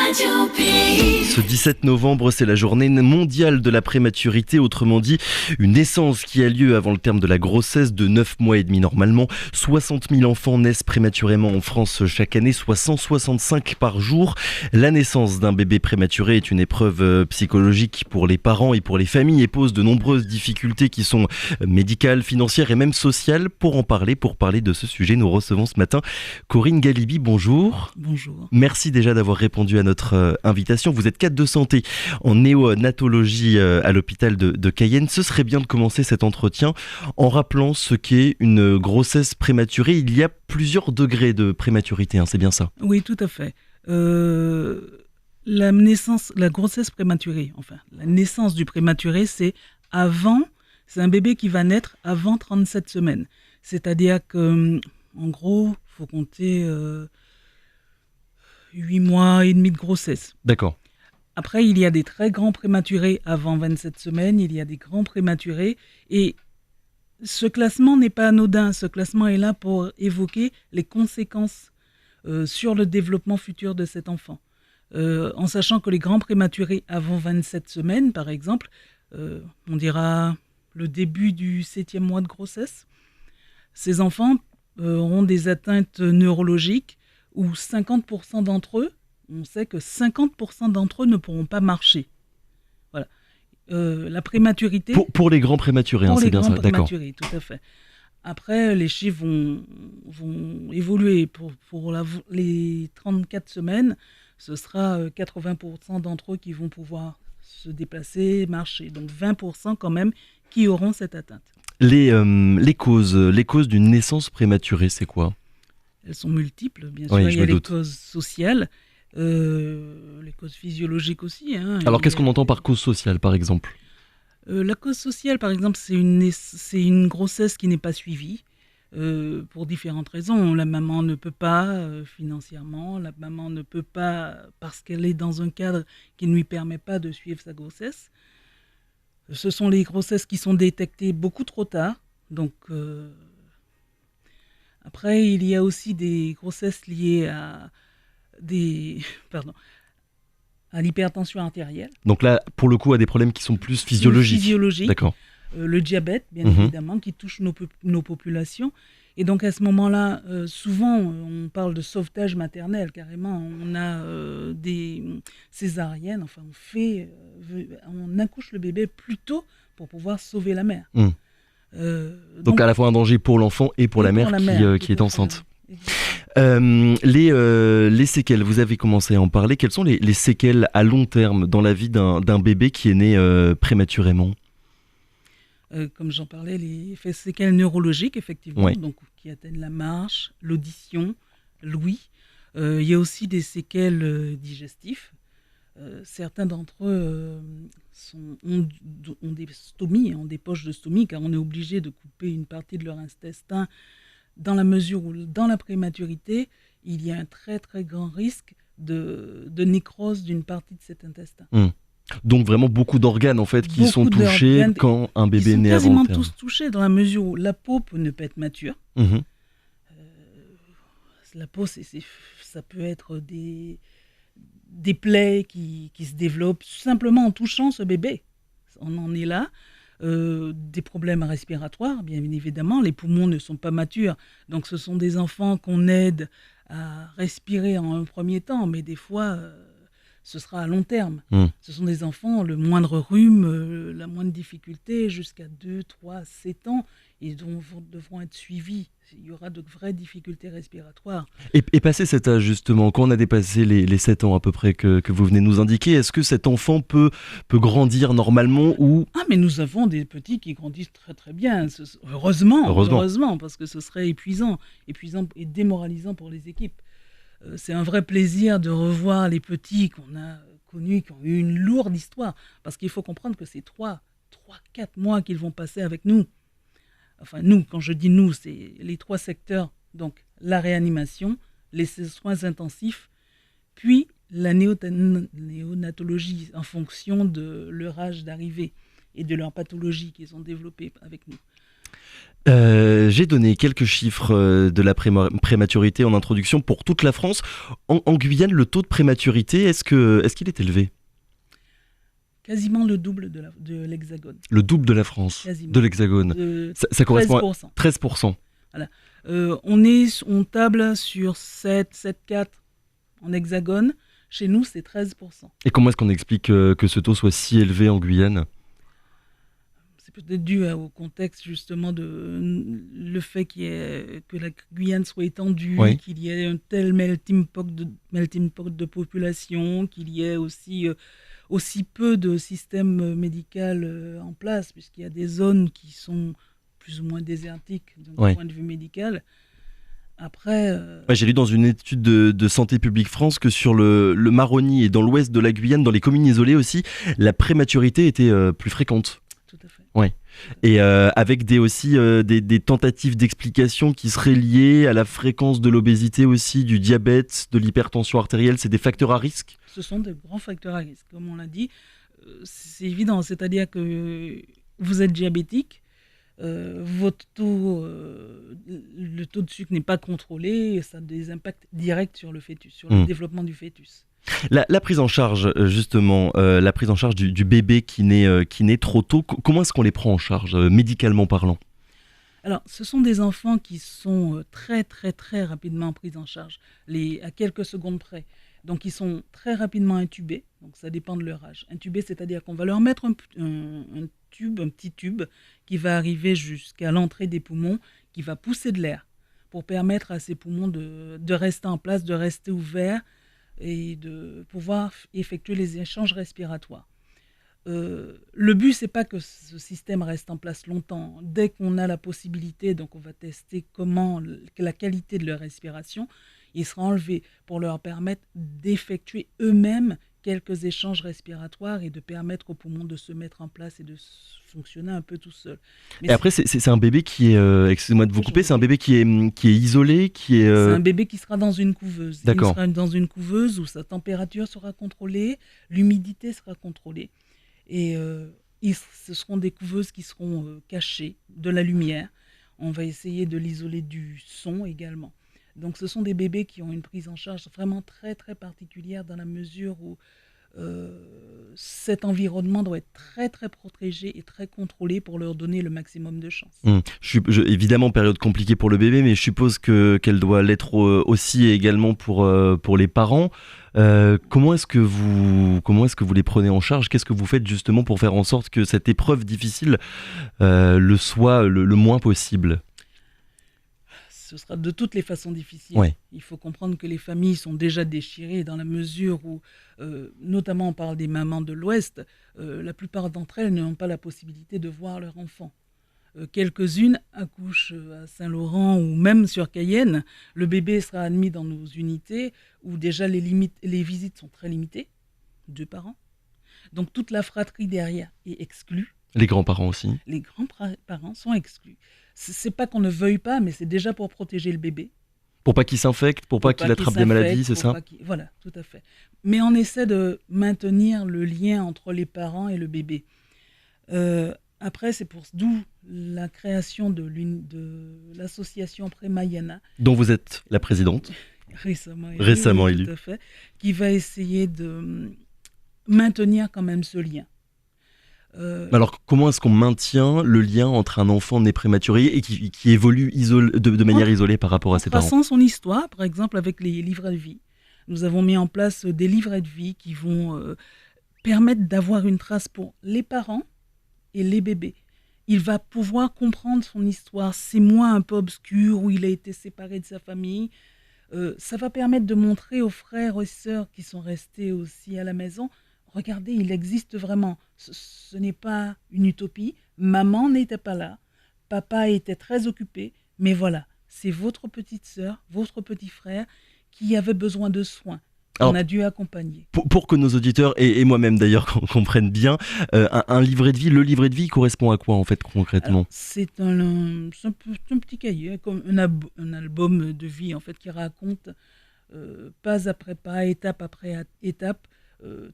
Radio Pays. Ce 17 novembre, c'est la journée mondiale de la prématurité, autrement dit, une naissance qui a lieu avant le terme de la grossesse de 9 mois et demi normalement. 60 000 enfants naissent prématurément en France chaque année, soit 165 par jour. La naissance d'un bébé prématuré est une épreuve psychologique pour les parents et pour les familles et pose de nombreuses difficultés qui sont médicales, financières et même sociales. Pour parler de ce sujet, nous recevons ce matin Corinne Galibi. Bonjour. Bonjour. Merci déjà d'avoir répondu à notre invitation. Vous êtes cadre de santé en néonatologie à l'hôpital de Cayenne. Ce serait bien de commencer cet entretien en rappelant ce qu'est une grossesse prématurée. Il y a plusieurs degrés de prématurité, c'est bien ça? Oui, tout à fait. La grossesse prématurée, la naissance du prématuré, c'est un bébé qui va naître avant 37 semaines. C'est-à-dire que, en gros, il faut compter 8 mois et demi de grossesse. D'accord. Après, il y a des très grands prématurés avant 27 semaines, il y a des grands prématurés. Et ce classement n'est pas anodin. Ce classement est là pour évoquer les conséquences sur le développement futur de cet enfant. En sachant que les grands prématurés avant 27 semaines, par exemple, on dira le début du 7e mois de grossesse, ces enfants auront des atteintes neurologiques où 50% d'entre eux, on sait que 50% d'entre eux ne pourront pas marcher. Voilà. La prématurité... Pour les grands prématurés, c'est bien ça. Pour les grands prématurés, tout à fait. Après, les chiffres vont évoluer. Pour les 34 semaines, ce sera 80% d'entre eux qui vont pouvoir se déplacer, marcher. Donc 20% quand même qui auront cette atteinte. Les causes d'une naissance prématurée, c'est quoi? Elles sont multiples, bien sûr. Il y a les causes sociales, les causes physiologiques aussi. Alors qu'est-ce qu'on entend par cause sociale, par exemple? La cause sociale, par exemple, c'est une grossesse qui n'est pas suivie pour différentes raisons. La maman ne peut pas financièrement, la maman ne peut pas parce qu'elle est dans un cadre qui ne lui permet pas de suivre sa grossesse. Ce sont les grossesses qui sont détectées beaucoup trop tard. Donc, après, il y a aussi des grossesses liées à l'hypertension artérielle. Donc là, pour le coup, à des problèmes qui sont plus physiologiques. D'accord. Le diabète, bien évidemment, qui touche nos populations. Et donc, à ce moment-là, souvent, on parle de sauvetage maternel, carrément. On a des césariennes, on accouche le bébé plus tôt pour pouvoir sauver la mère. Donc, à la fois un danger pour l'enfant et pour la mère qui est enceinte. Les séquelles, vous avez commencé à en parler. Quelles sont les séquelles à long terme dans la vie d'un bébé qui est né prématurément? Comme j'en parlais, les séquelles neurologiques, effectivement, donc, qui atteignent la marche, l'audition, l'ouïe. Il y a aussi des séquelles digestives. Certains d'entre eux ont des stomies, ont des poches de stomie, car on est obligé de couper une partie de leur intestin dans la mesure où, dans la prématurité, il y a un très très grand risque de nécrose d'une partie de cet intestin. Donc vraiment beaucoup d'organes en fait qui sont touchés quand un bébé naît avant terme. Quasiment tous touchés dans la mesure où la peau ne peut être mature. La peau, ça peut être des plaies qui se développent simplement en touchant ce bébé. On en est là. Des problèmes respiratoires, bien évidemment. Les poumons ne sont pas matures. Donc ce sont des enfants qu'on aide à respirer en un premier temps, mais des fois... ce sera à long terme. Ce sont des enfants, le moindre rhume, la moindre difficulté, jusqu'à 2, 3, 7 ans, ils devront être suivis. Il y aura de vraies difficultés respiratoires. Et passé cet âge, justement, quand on a dépassé les 7 ans à peu près que vous venez de nous indiquer, est-ce que cet enfant peut grandir normalement ou... mais nous avons des petits qui grandissent très très bien. Heureusement, parce que ce serait épuisant et démoralisant pour les équipes. C'est un vrai plaisir de revoir les petits qu'on a connus, qui ont eu une lourde histoire. Parce qu'il faut comprendre que c'est 3-4 mois qu'ils vont passer avec nous. Enfin, nous, quand je dis nous, c'est les 3 secteurs. Donc, la réanimation, les soins intensifs, puis la néonatologie en fonction de leur âge d'arrivée et de leur pathologie qu'ils ont développée avec nous. J'ai donné quelques chiffres de la prématurité en introduction pour toute la France. En Guyane, le taux de prématurité, est-ce qu'il est élevé? Quasiment le double de l'Hexagone. Le double de la France, Quasiment. de l'Hexagone. De Ça correspond à 13%. 13%. Voilà. On table sur 7,4 en Hexagone. Chez nous, c'est 13%. Et comment est-ce qu'on explique que ce taux soit si élevé en Guyane? C'est peut-être dû au contexte justement le fait que la Guyane soit étendue, Oui. qu'il y ait un tel melting pot de population, qu'il y ait aussi peu de système médical en place, puisqu'il y a des zones qui sont plus ou moins désertiques d'un Ouais. point de vue médical. Après, Ouais, j'ai lu dans une étude de Santé publique France que sur le Maroni et dans l'ouest de la Guyane, dans les communes isolées aussi, la prématurité était plus fréquente. tout à fait. Ouais. Et avec des tentatives d'explication qui seraient liées à la fréquence de l'obésité aussi, du diabète, de l'hypertension artérielle, c'est des facteurs à risque? Ce sont de grands facteurs à risque, comme on l'a dit. C'est évident, c'est-à-dire que vous êtes diabétique, le taux de sucre n'est pas contrôlé, et ça a des impacts directs sur le fœtus, sur le développement du fœtus. La prise en charge, justement, la prise en charge du bébé qui naît trop tôt, comment est-ce qu'on les prend en charge, médicalement parlant? Alors, ce sont des enfants qui sont très, très, très rapidement pris en charge, à quelques secondes près. Donc, ils sont très rapidement intubés, donc ça dépend de leur âge. Intubés, c'est-à-dire qu'on va leur mettre un petit tube qui va arriver jusqu'à l'entrée des poumons, qui va pousser de l'air pour permettre à ces poumons de rester en place, de rester ouverts et de pouvoir effectuer les échanges respiratoires. Le but, c'est pas que ce système reste en place longtemps. Dès qu'on a la possibilité, donc on va tester la qualité de leur respiration, il sera enlevé pour leur permettre d'effectuer eux-mêmes quelques échanges respiratoires et de permettre aux poumons de se mettre en place et de fonctionner un peu tout seul. Et après, c'est un bébé qui est, excusez-moi de vous couper, c'est un bébé qui est isolé, C'est un bébé qui sera dans une couveuse. D'accord. Il sera dans une couveuse où sa température sera contrôlée, l'humidité sera contrôlée. Et ce seront des couveuses qui seront cachées de la lumière. On va essayer de l'isoler du son également. Donc ce sont des bébés qui ont une prise en charge vraiment très très particulière dans la mesure où cet environnement doit être très très protégé et très contrôlé pour leur donner le maximum de chance. Évidemment, période compliquée pour le bébé, mais je suppose qu'elle doit l'être aussi et également pour les parents. Comment est-ce que vous les prenez en charge? Qu'est-ce que vous faites justement pour faire en sorte que cette épreuve difficile le soit le moins possible? Ce sera de toutes les façons difficile. Ouais. Il faut comprendre que les familles sont déjà déchirées dans la mesure où, notamment on parle des mamans de l'Ouest, la plupart d'entre elles n'ont pas la possibilité de voir leur enfant. Quelques-unes accouchent à Saint-Laurent ou même sur Cayenne. Le bébé sera admis dans nos unités où déjà les visites sont très limitées, 2 par an. Donc toute la fratrie derrière est exclue. Les grands-parents aussi? Les grands-parents sont exclus. C'est pas qu'on ne veuille pas, mais c'est déjà pour protéger le bébé. Pour pas qu'il s'infecte, pour pas qu'il attrape des maladies, c'est ça? Voilà, tout à fait. Mais on essaie de maintenir le lien entre les parents et le bébé. Après, d'où la création de l'association Prémayana. Dont vous êtes la présidente. Récemment élue. Tout à fait. Qui va essayer de maintenir quand même ce lien. Alors, comment est-ce qu'on maintient le lien entre un enfant né prématuré et qui évolue de manière isolée par rapport à ses parents? En traçant son histoire, par exemple avec les livrets de vie. Nous avons mis en place des livrets de vie qui vont permettre d'avoir une trace pour les parents et les bébés. Il va pouvoir comprendre son histoire, ces mois un peu obscurs où il a été séparé de sa famille. Ça va permettre de montrer aux frères et sœurs qui sont restés aussi à la maison, regardez, il existe vraiment. Ce n'est pas une utopie. Maman n'était pas là. Papa était très occupé. Mais voilà, c'est votre petite sœur, votre petit frère qui avait besoin de soins. On a dû accompagner. Pour que nos auditeurs, et moi-même d'ailleurs, comprennent bien, un livret de vie, le livret de vie correspond à quoi en fait concrètement? Alors, c'est un petit cahier, comme un album de vie en fait, qui raconte pas après pas, étape après étape,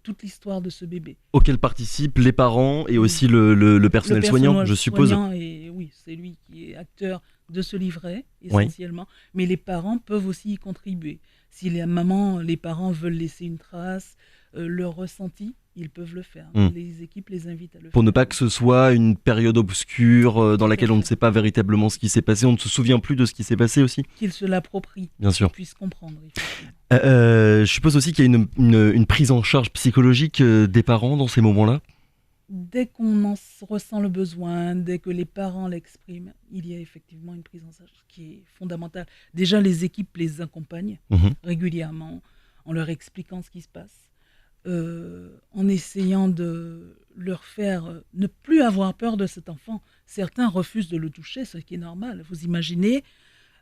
toute l'histoire de ce bébé. Auquel participent les parents et aussi le personnel soignant, je suppose. Et oui, c'est lui qui est acteur de ce livret, essentiellement. Oui. Mais les parents peuvent aussi y contribuer. Si les parents veulent laisser une trace, leur ressenti, ils peuvent le faire. Les équipes les invitent à le faire. Pour ne pas que ce soit une période obscure dans laquelle on ne sait pas véritablement ce qui s'est passé, on ne se souvient plus de ce qui s'est passé aussi. Qu'ils se l'approprient, bien sûr. Qu'ils puissent comprendre. Je suppose aussi qu'il y a une prise en charge psychologique des parents dans ces moments-là. Dès qu'on en ressent le besoin, dès que les parents l'expriment, il y a effectivement une prise en charge qui est fondamentale. Déjà, les équipes les accompagnent régulièrement en leur expliquant ce qui se passe, en essayant de leur faire ne plus avoir peur de cet enfant. Certains refusent de le toucher, ce qui est normal. Vous imaginez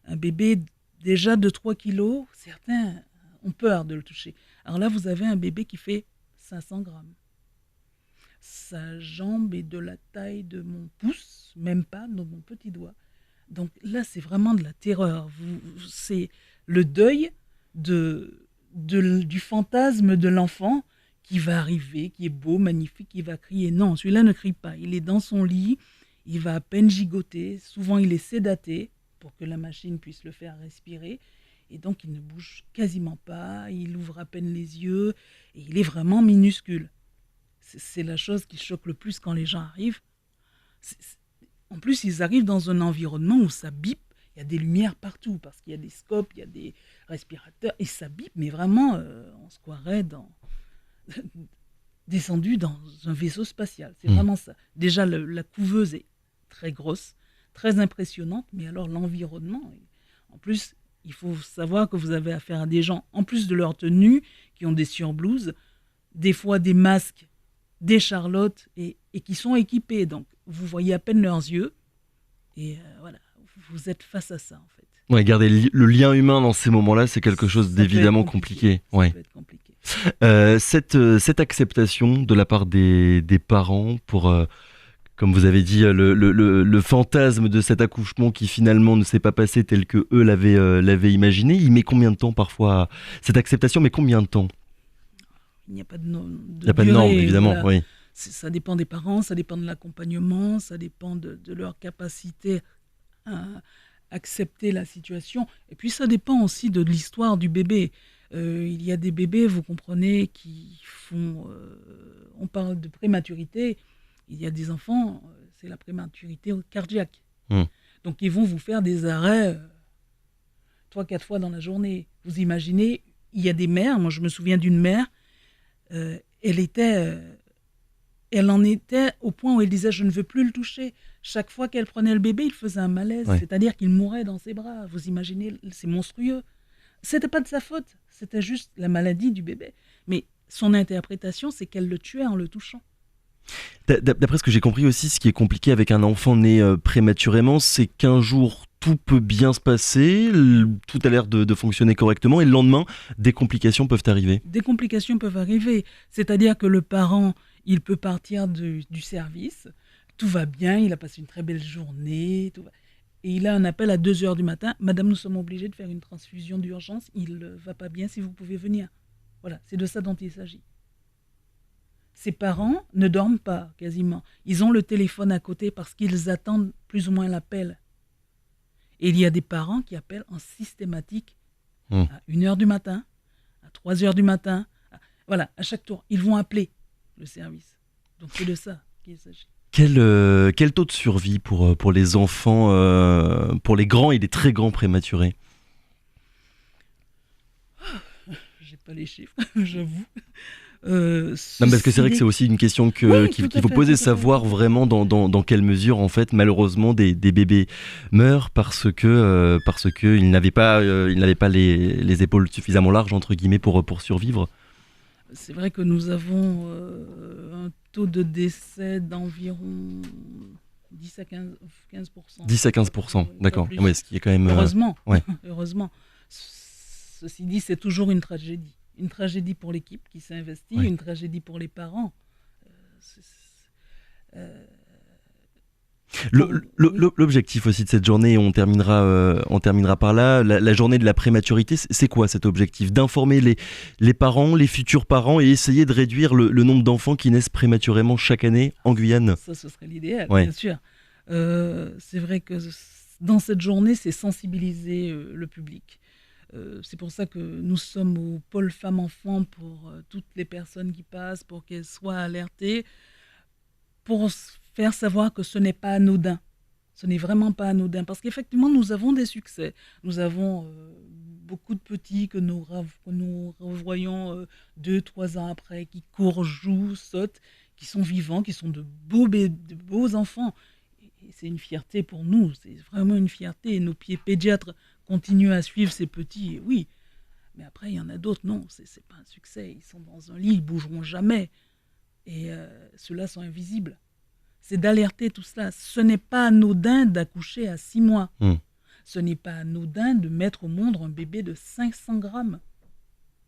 un bébé déjà de 3 kilos, certains ont peur de le toucher. Alors là, vous avez un bébé qui fait 500 grammes. Sa jambe est de la taille de mon pouce, même pas de mon petit doigt. Donc là, c'est vraiment de la terreur. C'est le deuil du fantasme de l'enfant qui va arriver, qui est beau, magnifique, qui va crier. Non, celui-là ne crie pas. Il est dans son lit, il va à peine gigoter. Souvent, il est sédaté pour que la machine puisse le faire respirer. Et donc, il ne bouge quasiment pas, il ouvre à peine les yeux, et il est vraiment minuscule. C'est la chose qui choque le plus quand les gens arrivent. En plus, ils arrivent dans un environnement où ça bip, il y a des lumières partout, parce qu'il y a des scopes, il y a des respirateurs, et ça bip, mais vraiment, on se croirait descendu dans un vaisseau spatial. C'est vraiment ça. Déjà, la couveuse est très grosse, très impressionnante, mais alors l'environnement, en plus, il faut savoir que vous avez affaire à des gens, en plus de leur tenue, qui ont des surblouses, des fois des masques, des charlottes, et qui sont équipés. Donc, vous voyez à peine leurs yeux. Et voilà, vous êtes face à ça, en fait. Ouais, garder le lien humain dans ces moments-là, c'est quelque chose d'évidemment compliqué. Ça peut être compliqué. Cette acceptation de la part des parents pour... comme vous avez dit, le fantasme de cet accouchement qui finalement ne s'est pas passé tel que eux l'avaient imaginé, il met combien de temps parfois? Cette acceptation met combien de temps? Il n'y a pas de norme. Il n'y a pas de norme, évidemment, voilà. Oui. Ça dépend des parents, ça dépend de l'accompagnement, ça dépend de leur capacité à accepter la situation. Et puis ça dépend aussi de l'histoire du bébé. Il y a des bébés, vous comprenez, qui font... on parle de prématurité. Il y a des enfants, c'est la prématurité cardiaque. Donc, ils vont vous faire des arrêts 3-4 fois dans la journée. Vous imaginez, il y a des mères, moi je me souviens d'une mère, elle en était au point où elle disait « je ne veux plus le toucher ». Chaque fois qu'elle prenait le bébé, il faisait un malaise, c'est-à-dire qu'il mourait dans ses bras. Vous imaginez, c'est monstrueux. C'était pas de sa faute, c'était juste la maladie du bébé. Mais son interprétation, c'est qu'elle le tuait en le touchant. D'après ce que j'ai compris aussi, ce qui est compliqué avec un enfant né prématurément, c'est qu'un jour tout peut bien se passer, tout a l'air de fonctionner correctement, et le lendemain, des complications peuvent arriver. Des complications peuvent arriver, c'est-à-dire que le parent, il peut partir du service, tout va bien, il a passé une très belle journée, et il a un appel à 2h du matin, « Madame, nous sommes obligés de faire une transfusion d'urgence, il ne va pas bien, si vous pouvez venir ». Voilà, c'est de ça dont il s'agit. Ces parents ne dorment pas, quasiment. Ils ont le téléphone à côté parce qu'ils attendent plus ou moins l'appel. Et il y a des parents qui appellent en systématique à 1h du matin, à 3h du matin. Voilà, à chaque tour, ils vont appeler le service. Donc c'est de ça qu'il s'agit. Quel taux de survie pour les enfants, pour les grands et les très grands prématurés? J'ai pas les chiffres, j'avoue. Non, parce que c'est vrai que c'est aussi une question qu'il faut poser, savoir vraiment dans quelle mesure en fait malheureusement des bébés meurent parce que ils n'avaient pas les épaules suffisamment larges entre guillemets pour survivre. C'est vrai que nous avons un taux de décès d'environ 10 à 15%. 10 à 15%, d'accord. Ouais, ce qui est quand même... Heureusement, heureusement. Ceci dit, c'est toujours une tragédie. Une tragédie pour l'équipe qui s'est investie, une tragédie pour les parents. Oui. L'objectif aussi de cette journée, on terminera par là, la journée de la prématurité, c'est quoi cet objectif? D'informer les parents, les futurs parents et essayer de réduire le nombre d'enfants qui naissent prématurément chaque année en Guyane? Ça, ce serait l'idéal, Ouais. bien sûr. C'est vrai que dans cette journée, c'est sensibiliser le public. C'est pour ça que nous sommes au pôle femmes-enfants pour toutes les personnes qui passent, pour qu'elles soient alertées, pour faire savoir que ce n'est pas anodin. Ce n'est vraiment pas anodin. Parce qu'effectivement, nous avons des succès. Nous avons beaucoup de petits que nous revoyons 2, 3 ans après, qui courent, jouent, sautent, qui sont vivants, qui sont de beaux enfants. Et c'est une fierté pour nous. C'est vraiment une fierté. Et nos pieds pédiatres continuent à suivre ces petits. Et oui. Mais après, il y en a d'autres. Non, c'est pas un succès. Ils sont dans un lit, ils bougeront jamais. Et ceux-là sont invisibles. C'est d'alerter tout cela. Ce n'est pas anodin d'accoucher à 6 mois. Hmm. Ce n'est pas anodin de mettre au monde un bébé de 500 grammes.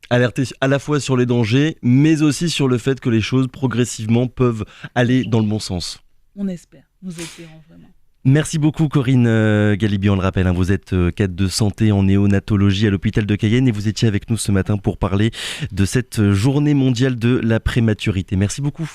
Alerter à la fois sur les dangers, mais aussi sur le fait que les choses progressivement peuvent aller dans le bon sens. On espère. Nous espérons vraiment. Merci beaucoup Corinne Galibi, on le rappelle, vous êtes cadre de santé en néonatologie à l'hôpital de Cayenne et vous étiez avec nous ce matin pour parler de cette journée mondiale de la prématurité. Merci beaucoup.